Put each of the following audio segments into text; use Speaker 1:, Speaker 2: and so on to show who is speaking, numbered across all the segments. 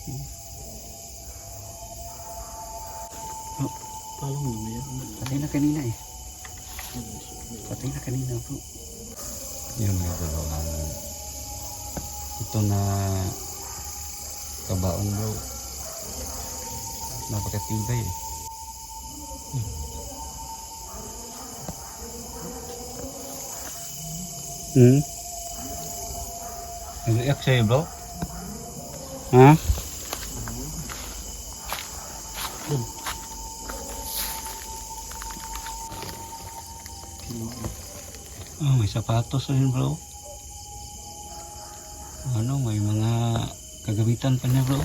Speaker 1: Oh, palong na yan.
Speaker 2: Patay na kanina eh. Patay na kanina bro. Yung mga dalawang ito na kabaon bro. Napakatibay eh. Nag-iyak sa'yo bro? Ha? Oh, may sapatos rin bro. Ano, may mga kagamitan pa niya bro.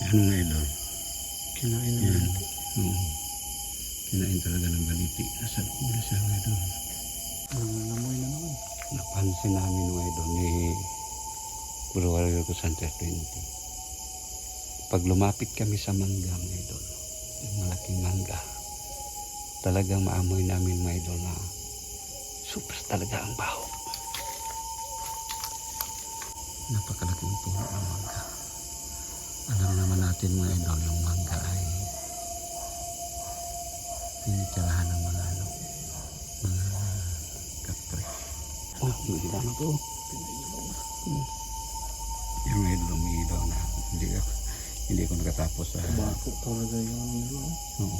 Speaker 2: Ano nga ito?
Speaker 1: Kinain na
Speaker 2: Yan.
Speaker 1: yan.
Speaker 2: Oo. Kinain talaga ng baliti. Nasa loob na siya nga doon.
Speaker 1: Nangangamoy na naman.
Speaker 2: Napansin namin nga doon ni Bro Warrior ko Center 20. Pag lumapit kami sa mangga mga idol, yung malaking mangga, talagang maamoy namin mga idol na super talaga ang baho. Napakalaking puno ng mangga. Alam naman natin mga idol, yung mangga ay tinitirahan ng mga kapre. Oh, umiilaw na to. Yung mga idol umiilaw na. Hindi ko nakatapos sa...
Speaker 1: Bako talaga yung nilo.
Speaker 2: Oo.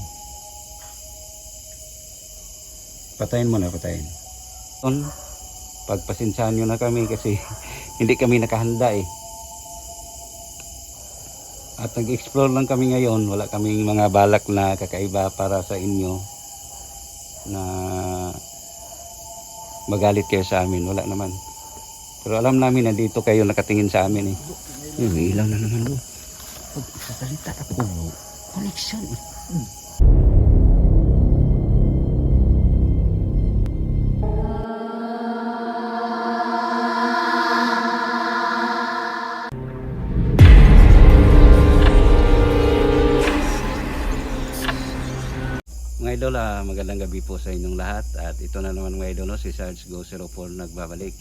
Speaker 2: Patayin mo na, patayin. Pagpasensyahan nyo na kami kasi hindi kami nakahanda eh. At nag-explore lang kami ngayon. Wala kaming mga balak na kakaiba para sa inyo na magalit kayo sa amin. Wala naman. Pero alam namin na dito kayo nakatingin sa amin eh. May ilaw na naman doon. Pag sasalita ako, connection. Mga idol, magandang gabi po sa inyong lahat. At ito na naman mga idol, si Sarge Go 04 nagbabalik.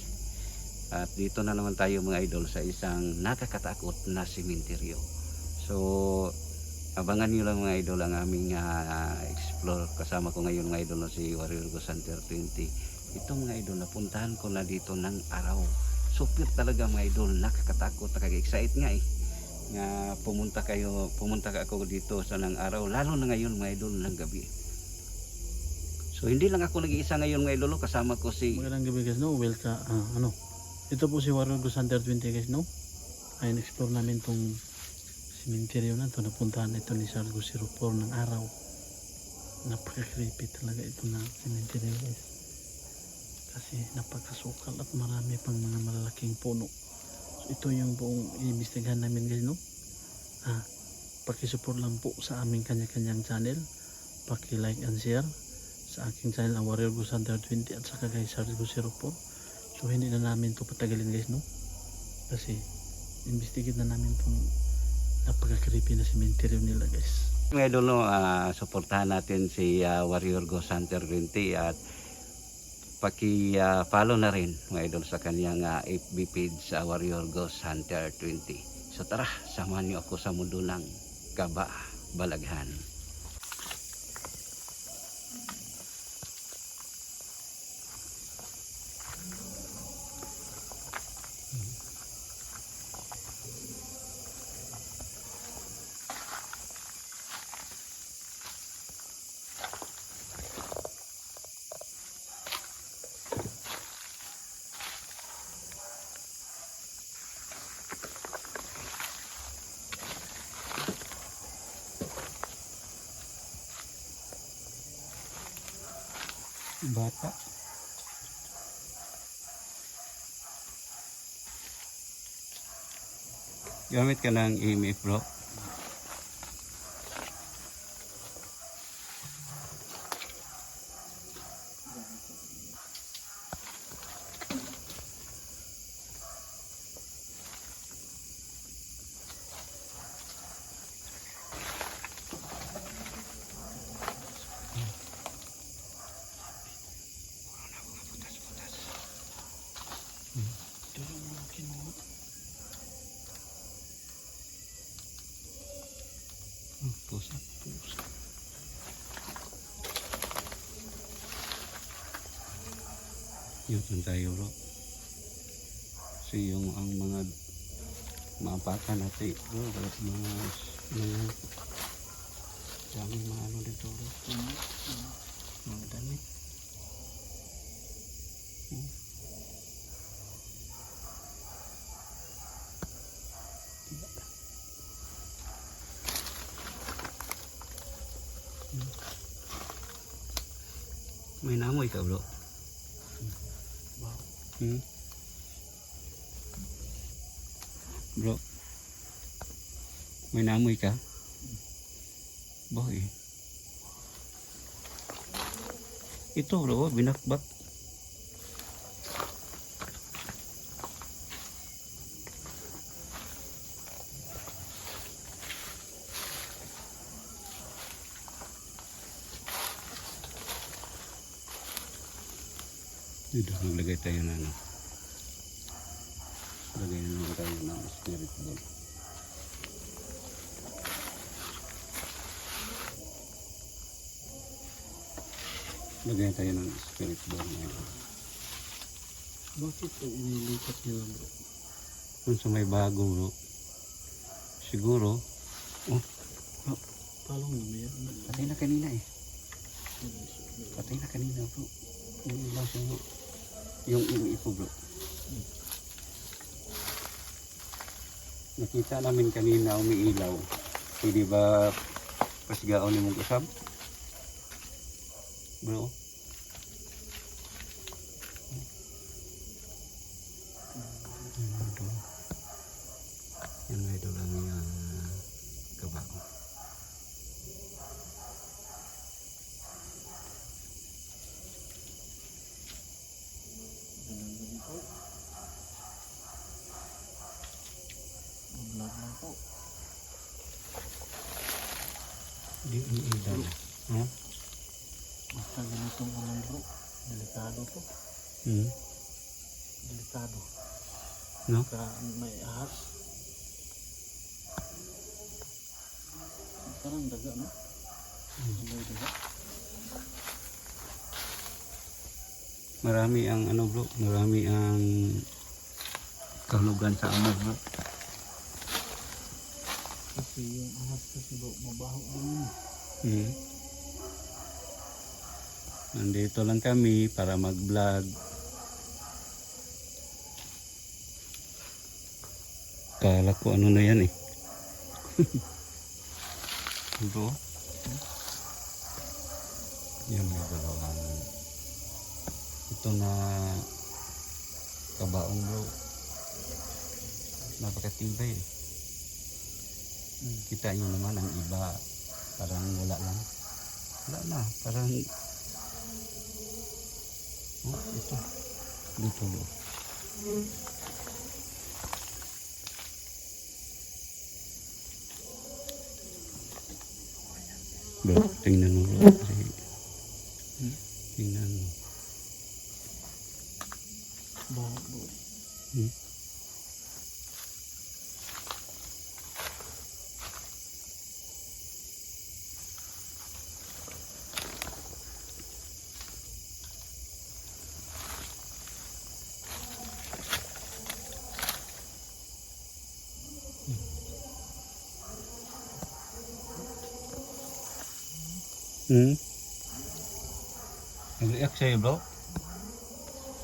Speaker 2: At dito na naman tayo mga idol sa isang nakakatakot na sementeryo. So abangan nyo lang mga idol ang aming explore. Kasama ko ngayon mga idol si Warrior Go Center 20. Ito mga idol, napuntahan ko na dito ng araw. Super talaga mga idol, nakakatakot, nakaka-excite nga eh. Nga pumunta ka ako dito sa ng araw, lalo na ngayon mga idol ng gabi. So hindi lang ako nag-iisa ngayon mga idol, kasama ko si...
Speaker 1: Magandang gabi guys, no? Welcome, ito po si Warrior Go Center 20 guys, no? Ayun, explore namin tong cementerio na to. Napuntahan ito ni Sargo 04 ng araw. Napaka-creepy talaga ito na cementerio guys. Kasi napakasukal at marami pang mga malalaking puno. So ito yung buong iimbestigahan namin guys, no? Paki-support lang po sa aming kanya-kanyang channel. Paki-like and share sa aking channel ang Warrior Go Center 20 at saka guys Sargo 04. So hindi na namin to patagalin guys, no? Kasi investigate na namin itong napaka-creepy na cementerio nila guys.
Speaker 2: Mga idol, no, suportahan natin si Warrior Go Center 20 at paki-follow na rin mga idol sa kanyang FB page sa Warrior Go Center 20. So tara, samahan niyo ako sa mundo ng kabalaghan. Bata. Gamit ka ng EMF bro. Yun tayo bro. Kasi yung ang mga maapakan natin bro, mga daming mga ano dito bro. Mga dami. May namoy ka bro? Bro, may namoy ka? Boy. Ito bro, binakbak. Dito, naglagay tayo na ano. Lagay na tayo ng spirit ball. Lagay tayo ng spirit ball ngayon.
Speaker 1: Bakit ito inilipat nila bro?
Speaker 2: Kung sa may bago bro. Siguro. Oh,
Speaker 1: Palong na ba yan?
Speaker 2: patay na kanina eh. Patay na kanina bro. Yung ilaw siya bro. Yung ipo bro. Nakita namin kanina umiilaw. Hindi ba pasigaon ni mong usap? Bro. Yan may idol ang kabao.
Speaker 1: Vlog lang po.
Speaker 2: Di umiilaw. Ha?
Speaker 1: Basta ganitong ulan bro. Delikado to. Delikado.
Speaker 2: No?
Speaker 1: May ahas. Parang daga no? May daga.
Speaker 2: Marami ang ano bro, marami ang kahulugan sa amoy bro.
Speaker 1: Kasi yung ahas kasi bro, mabaho din yun.
Speaker 2: Nandito lang kami para mag-vlog. Kala ko ano na yan eh. Bro. Yan may dalawang. Ito na kabaong bro. Napakatibay eh. Kita nyo naman ang iba. Parang wala lang. Wala na. Parang oh, ito. Dito bro. Bro, tingnan mo bro. Tingnan mo.
Speaker 1: Baho bro.
Speaker 2: Nag-react sa'yo bro?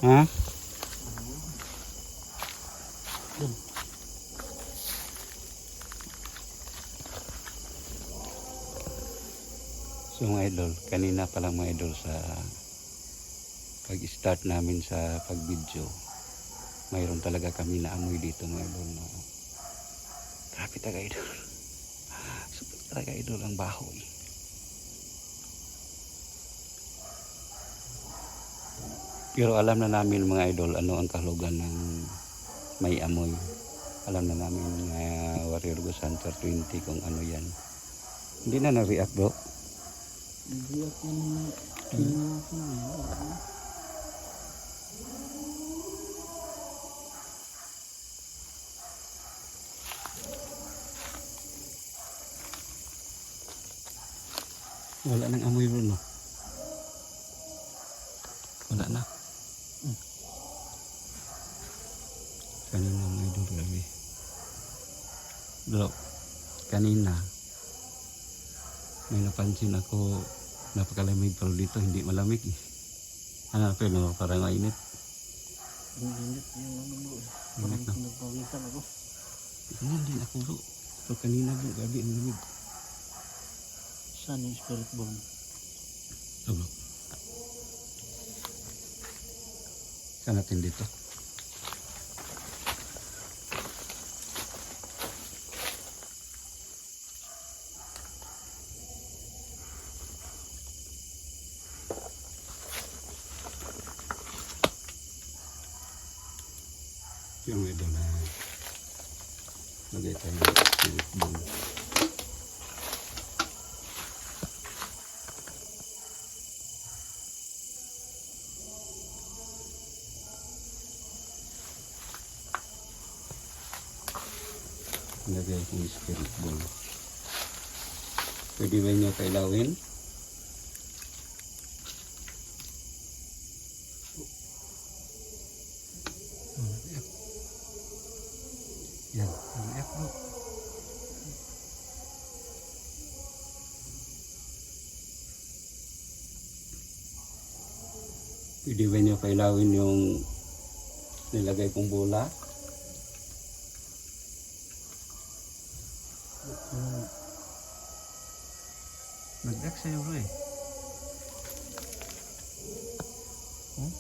Speaker 2: Ha? So mga idol, kanina pa lang mga idol sa pag-start namin sa pag-video, mayroon talaga kami na amoy dito mga idol na grabe talaga idol. Super talaga idol ang baho eh. Pero alam na namin mga idol ano ang kahulugan ng may amoy. Alam na namin Warrior Ghost Hunter 20 kung ano yan. Hindi na na-react bro.
Speaker 1: Hindi ako na kinako
Speaker 2: Wala nang amoy bro no? Wala na. Kanina mga idol grabe. Bro, kanina may napansin ako napakalamig pero dito hindi malamig eh. Ano pa no, parang mainit.
Speaker 1: Ang init yung ano bro.
Speaker 2: Init na.
Speaker 1: Parang nagpawisan ako.
Speaker 2: Ganyan din ako bro. Pero kanina bro, grabe ang lamig.
Speaker 1: Saan yung spirit bomb?
Speaker 2: Ito bro. Saan natin dito? Yung ito na lagay tayo ng spirit bomb. Lagay ko yung spirit bomb. Pwede ba nyo kailawin? Yan, nag-iyak bro. Pwede ba nyo kailawin yung nilagay kong bola? Nag-iyak sa'yo bro eh. Oh?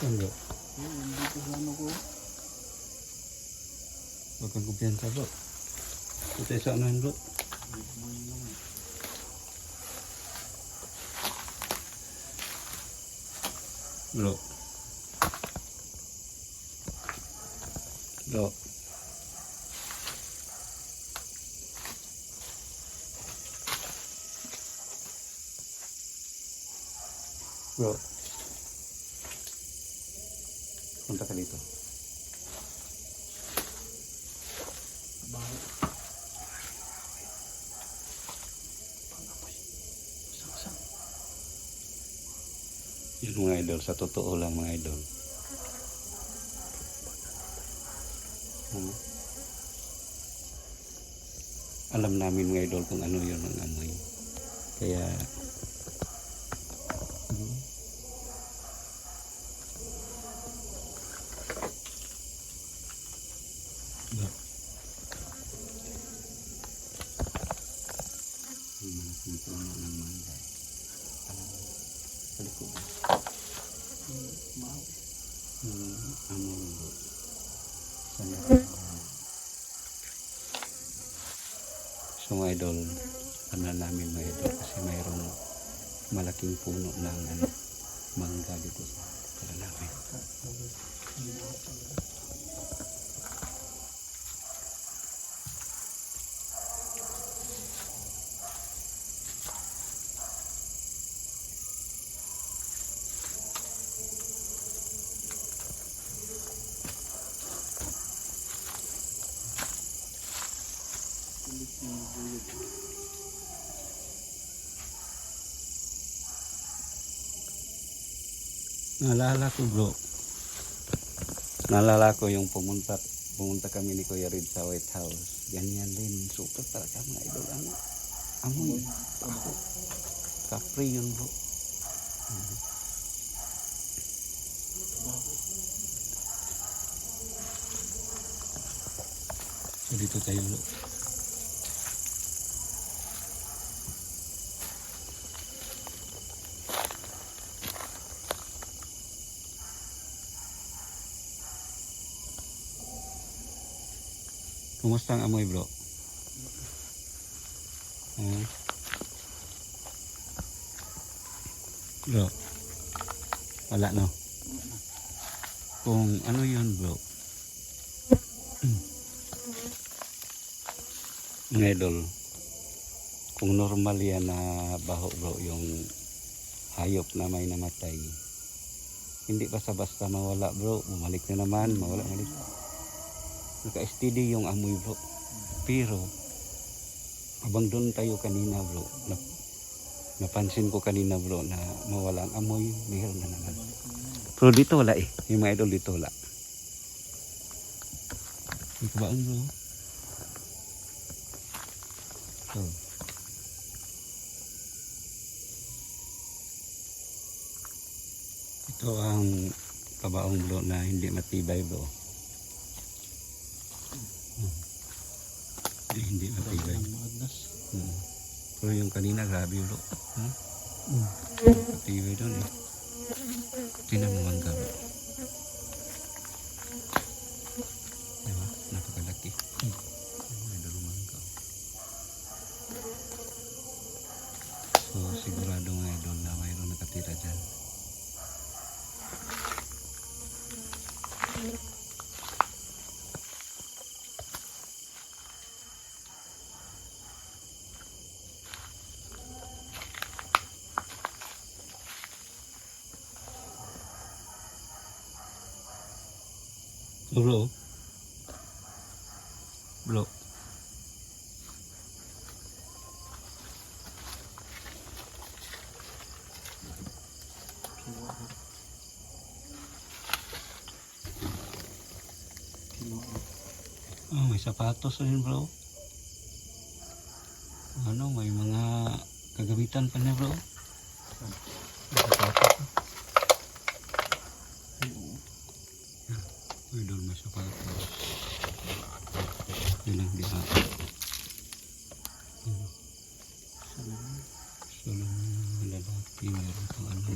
Speaker 2: Hindi.
Speaker 1: Hindi ko ano ko.
Speaker 2: Huwag kang kumpiyansa bro. Ito sa anuhan bro. Bro. Bro. Bro. Punta ka dito.
Speaker 1: Bakit? Pangapoy. Sang-sang.
Speaker 2: Yun mga idol, sa totoo lang mga idol. Alam namin mga idol kung ano yun ang amoy. Kaya malaking puno ng mangga. Sa likod. Amoy bro. Sana. So mga idol, ano namin mga idol kasi mayroong malaking puno ng mangga dito sa pala namin. Naalala ko bro. Naalala ko yung pumunta kami ni Kuya Red sa White House. Ganyan din. Super talaga mga idol. Ang amoy. Kapre yun bro. So dito tayo bro. Kumusta ang amoy bro? Bro, wala no? Kung ano yun bro? Mga idol, kung normal yan na baho bro, yung hayop na may namatay, hindi basta-basta mawala bro, bumalik na naman, mawala ulit. Naka-steady yung amoy bro. Pero habang doon tayo kanina bro, Napansin ko kanina bro na mawala ang amoy, mayroon na naman. Pero dito wala eh. Yung mga idol dito wala. May kabaong bro. So. Ito ang kabaong bro na hindi matibay bro. Hindi matibay. Pero yung kanina grabe bro. Matibay doon eh. Tingnan mo mangga bro. Diba? Napakalaki. May dalo mangga. So sigurado mga idol na mayroon nakatira dyan. Bro. Bro. Oh, may sapatos rin bro. Ano, may mga kagamitan pa niya bro. May sapatos. May doon may sapatos. Yun ang diha. Salong lalaki, mayroon pang ano.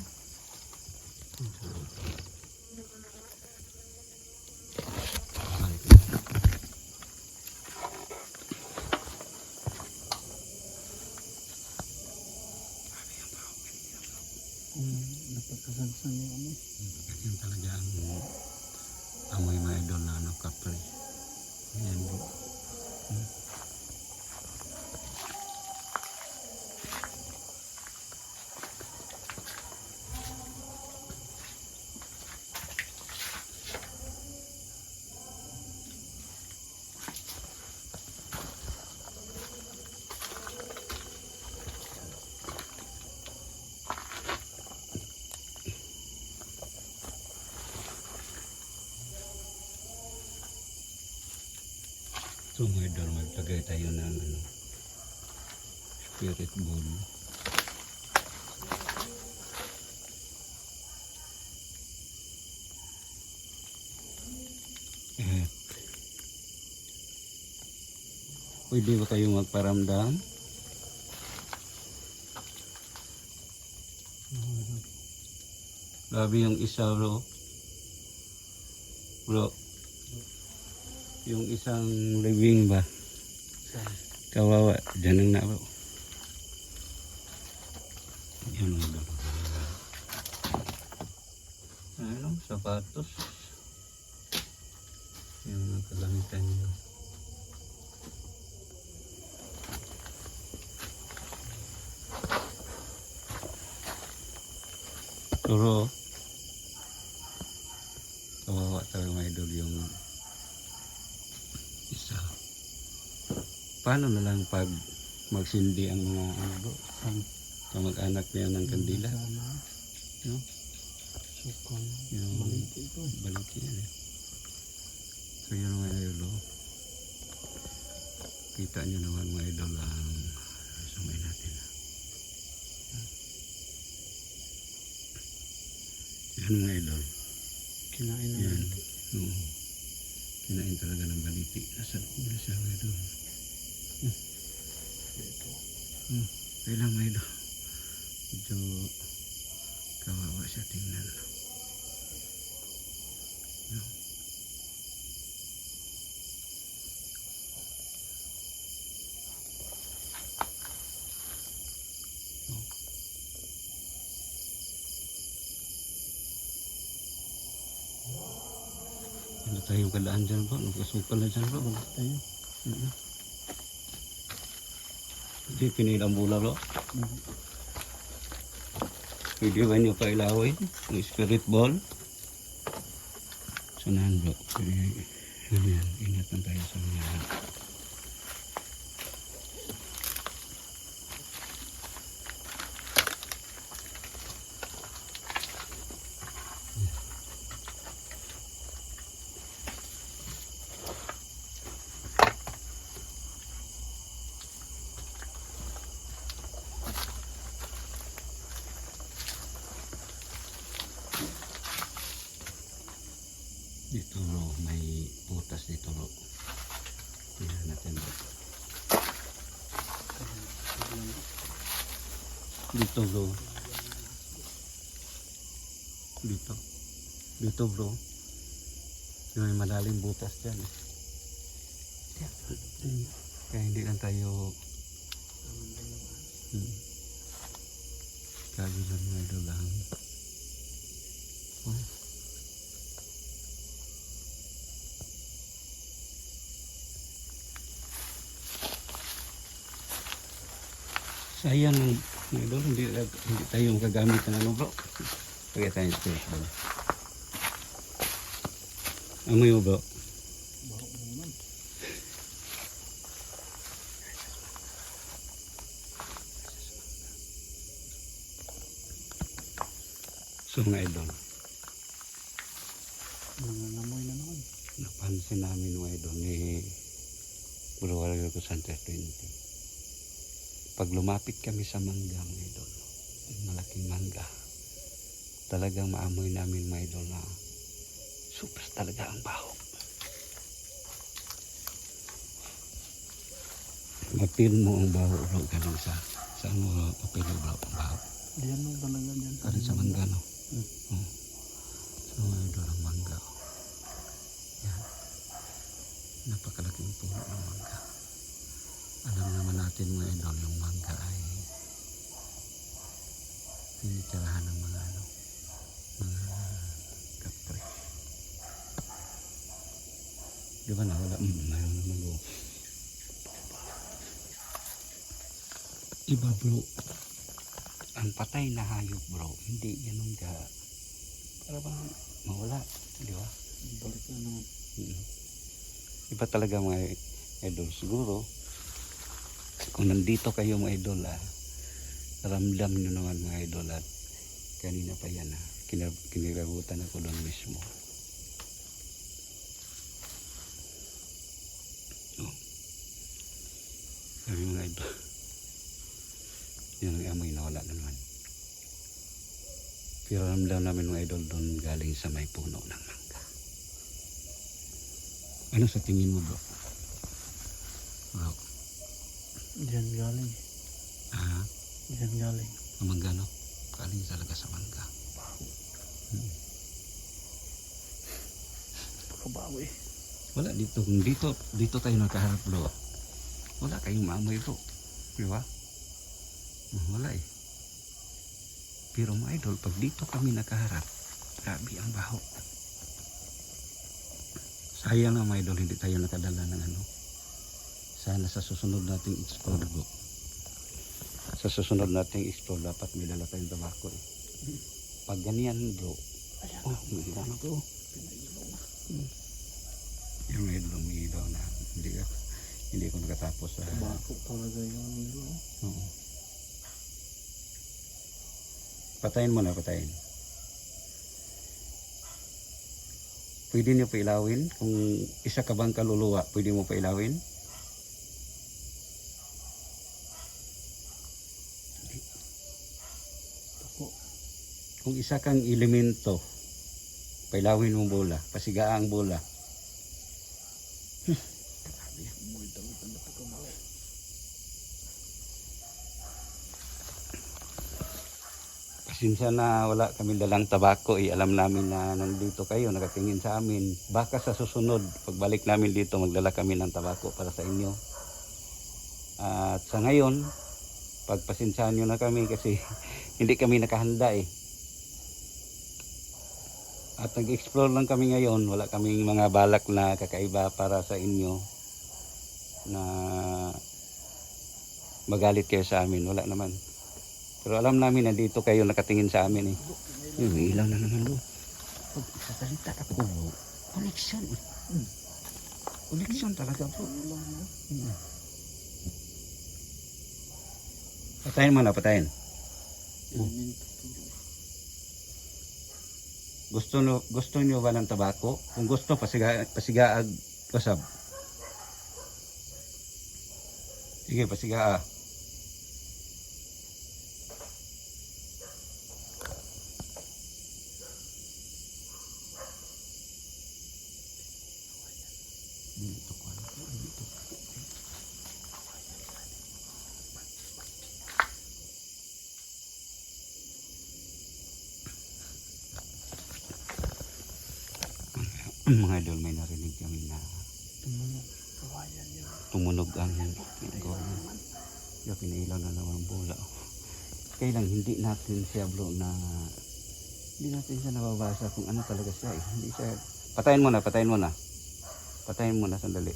Speaker 1: Napagkasansan yung amoy.
Speaker 2: Yan talaga ang amoy mga idol na ano, kapre. Yan bro. So mga idol, magtagay tayo ng ano, spirit bowl. Pwede ba kayong magparamdam? Grabe yung isa bro. Bro. Yung isang living ba? Kawawa. Diyan ang na bro. Yan ang dalawa. Ano? Sapatos. Yung mga kalamitan nyo. Pero kawawa talaga mga idol yung isa. Paano na lang pag magsindi ang mga ano bro? Kamag-anak niya ng kandila. No?
Speaker 1: Sukang.
Speaker 2: Yung
Speaker 1: Baliti ito.
Speaker 2: baliti yan eh. So yun mga idol. Kita nyo naman mga idol ang sumay natin. Yan mga idol.
Speaker 1: Kinain ng
Speaker 2: Yan.
Speaker 1: baliti.
Speaker 2: Oo. Kinain talaga ng baliti. Nasa loob na siya mga idol. Kailang mga idol. Medyo kawawa siya tingnan. No? Ano tayong kalaan dyan bro? Nagkasukal na dyan bro?
Speaker 1: Balas tayo.
Speaker 2: Hindi pinilang bula bro. Pwede ba nyo pailawin? Ang spirit ball. Sunahan bro. Ano yan? Ingat lang tayo sa mga yan. dito bro. Tingnan natin bro. Dito bro. Dito bro. May malalim butas dyan eh. Kaya hindi lang tayo kaya lang mga idol lang. Oh. Sayang mga idol, hindi tayo makagamit ng ano bro. Pagkaya tayo ito bro. Amoy mo bro. So mga idol,
Speaker 1: Nangangamoy na naman.
Speaker 2: napansin namin mga idol ni Bro Warrior Gusan 20. Pag lumapit kami sa mangga mga idol, malaking mangga, talagang maamoy namin mga idol na super talaga ang baho. Mapil mo ang baho bro, galing sa ano mapil bro ang baho.
Speaker 1: Diyan mo talaga dyan.
Speaker 2: Galing sa mangga no. Oh. So mga idol ang mangga. Yan. Napakalaking puno ng mangga. Alam naman natin mga idol, yung mangga ay tinitirahan ng mga kapre. Di ba nawala? Mayroon naman bro. Iba bro, ang patay na hayop bro, hindi ganun ka para bang mawala, di ba?
Speaker 1: Balik na naman.
Speaker 2: Iba talaga mga idol. Siguro kung nandito kayo mga idol ramdam nyo naman mga idol, at kanina pa yan kinirabutan ako doon mismo. Sabi mga idol, yun ang amoy na wala na naman. Pero ramdam namin mga idol doon galing sa may puno ng mangga. Ano sa tingin mo bro? Bro?
Speaker 1: Diyan galing. Diyan galing.
Speaker 2: Ang mangga no? Galing talaga sa mangga.
Speaker 1: Kabawi.
Speaker 2: Wala dito. Kung dito tayo nakaharap bro, wala kayong maamoy bro. Di ba? Wala eh. Pero mga idol, pag dito kami nakaharap, grabe ang baho. Sayang na mga idol, hindi tayo nakadala ng ano. Sana sa susunod nating explore bro. Sa susunod nating explore, dapat may dala tayong tabako eh. Pag ganyan bro, may ilaw na bro. Yung may idol, may ilaw na. Hindi ko nakatapos sa...
Speaker 1: Bako talaga yung ilo.
Speaker 2: Oo. Patayin mo na, patayin. Pwede niyo pa ilawin. Kung isa ka bang kaluluwa, pwede mo pa ilawin.
Speaker 1: Tako.
Speaker 2: Kung isa kang elemento, pailawin mo bola, pasigaan ang bola.
Speaker 1: Muy damit ang dapat kumawi.
Speaker 2: Pasensya na wala kami dalang tabako eh. Alam namin na nandito kayo, nakatingin sa amin. Baka sa susunod, pagbalik namin dito, magdala kami ng tabako para sa inyo. At sa ngayon, pagpasensyaan nyo na kami kasi hindi kami nakahanda eh. At nag-explore lang kami ngayon, wala kaming mga balak na kakaiba para sa inyo na magalit kayo sa amin, wala naman. Pero alam namin na dito kayo nakatingin sa amin eh. Yung ilaw na naman bro. Pag sasalita ako bro, connection. Connection talaga bro. Patayin mo na, patayin.
Speaker 1: Elemento.
Speaker 2: Gusto nyo ba ng tabako? Kung gusto, pasigaag kasab. Sige, pasigaa. Mga idol, may narinig kami na
Speaker 1: Tumunog. Kawayan yun.
Speaker 2: tumunog ang tinggo. Yung pinailaw na naman ang bola. Kailang hindi natin siya bro na hindi natin siya nababasa kung ano talaga siya eh. Hindi siya. Patayin mo na, patayin mo na. Patayin mo na sandali.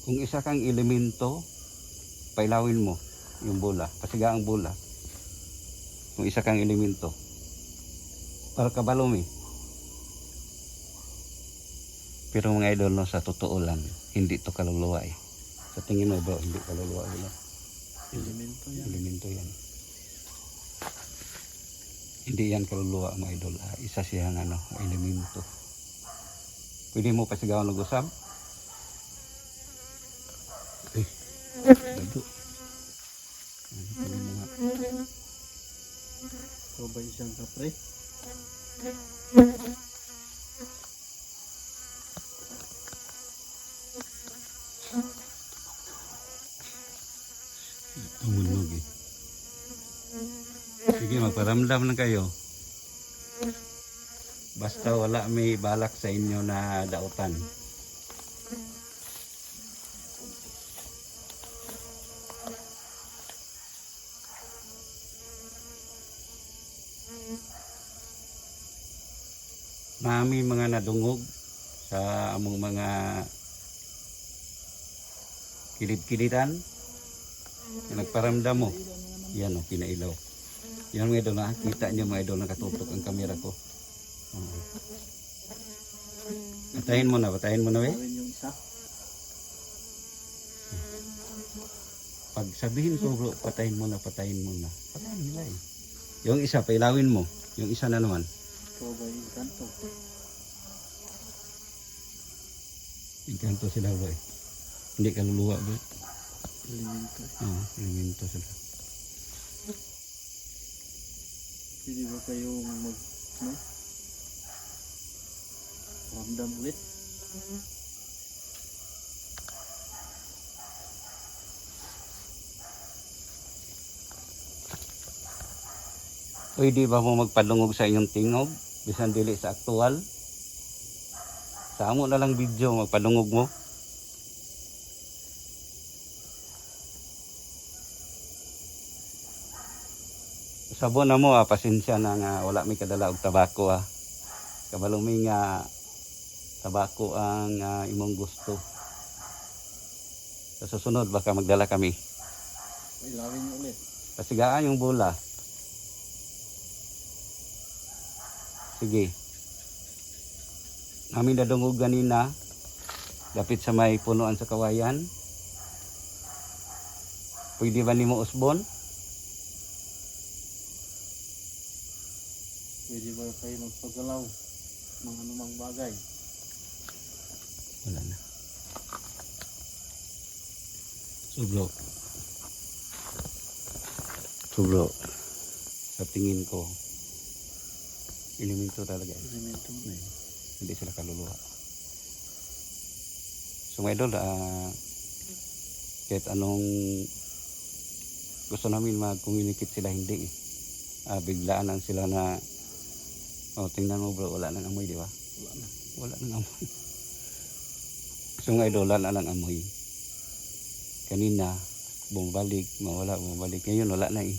Speaker 2: Kung isa kang elemento, pailawin mo yung bola. Pasiga ang bola. Kung isa kang elemento. Para kabalom eh. Pero mga idol, no, sa totoo lang, hindi to kaluluwa eh. Sa tingin mo bro, hindi kaluluwa yun.
Speaker 1: Elemento yan.
Speaker 2: Elemento yan. Hindi yan kaluluwa mga idol. Isa siyang elemento. Pwede mo pasigawan ng usap? Eh, lado. Ano mga
Speaker 1: Ikaw ba isang kapre?
Speaker 2: tumunog eh. Sige, magparamdam na kayo. Basta wala may balak sa inyo na dautan. Nami mga nadungog sa among mga kilid-kilitan. Nagparamdam mo. Yan o, pinailaw. Yan mga idol na, kita nyo mga idol, nakatutok ang kamera ko. Patayin mo na we.
Speaker 1: Gawin yung isa.
Speaker 2: Pag sabihin ko bro, patayin mo na. Patayin nila eh. Yung isa, pailawin mo. Yung isa na naman.
Speaker 1: Ikaw ba yung kanto?
Speaker 2: Ikanto sila bro eh. Hindi kaluluwa bro.
Speaker 1: Elemento.
Speaker 2: Oo, elemento sila.
Speaker 1: Pwede ba kayong ramdam ulit?
Speaker 2: Pwede ba mo magpadungog sa inyong tingog? Bisan dili sa aktual? Sa amo na lang video, magpadungog mo. Sabon na mo pasensya na nga wala may kadala og tabako Kabalo may nga tabako ang imong gusto. Sa susunod baka magdala kami.
Speaker 1: Ilawin nyo ulit.
Speaker 2: Pasigaan yung bola. Sige. Namin nadungog ganina. Dapit sa may punuan sa kawayan. Pwede ba nimo usbon?
Speaker 1: Pwede ba kayo magpagalaw ng anumang bagay?
Speaker 2: Wala na. Subro. Sa tingin ko, elemento talaga.
Speaker 1: Elemento na eh.
Speaker 2: Hindi sila kaluluwa. So mga idol, kahit anong gusto namin mag-communicate sila, hindi eh. Biglaan lang sila na tingnan mo bro, wala nang amoy, di ba? Wala nang amoy. So mga idol, wala nang amoy. Kanina, bumabalik, bumabalik. Ngayon, wala na eh.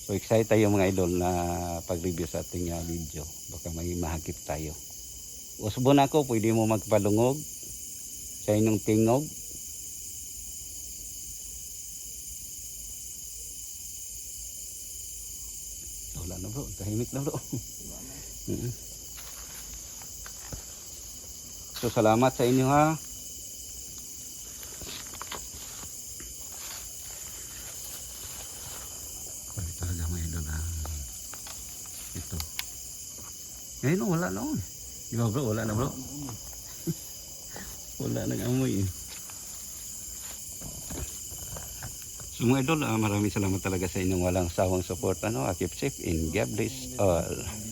Speaker 2: So excited tayo mga idol na pag-review sa ating video. Baka may mahagip tayo. Usbon ako, pwede mo magpalungog sa inyong tingog. Wala na bro, tahimik na bro. So salamat sa inyo ha. Balik talaga mga idol ha. Ito. Ngayon wala na oh. Di ba bro, wala na bro. Wala nang amoy eh. So mga idol, maraming salamat talaga sa inyong walang sawang support. Keep safe and God bless all.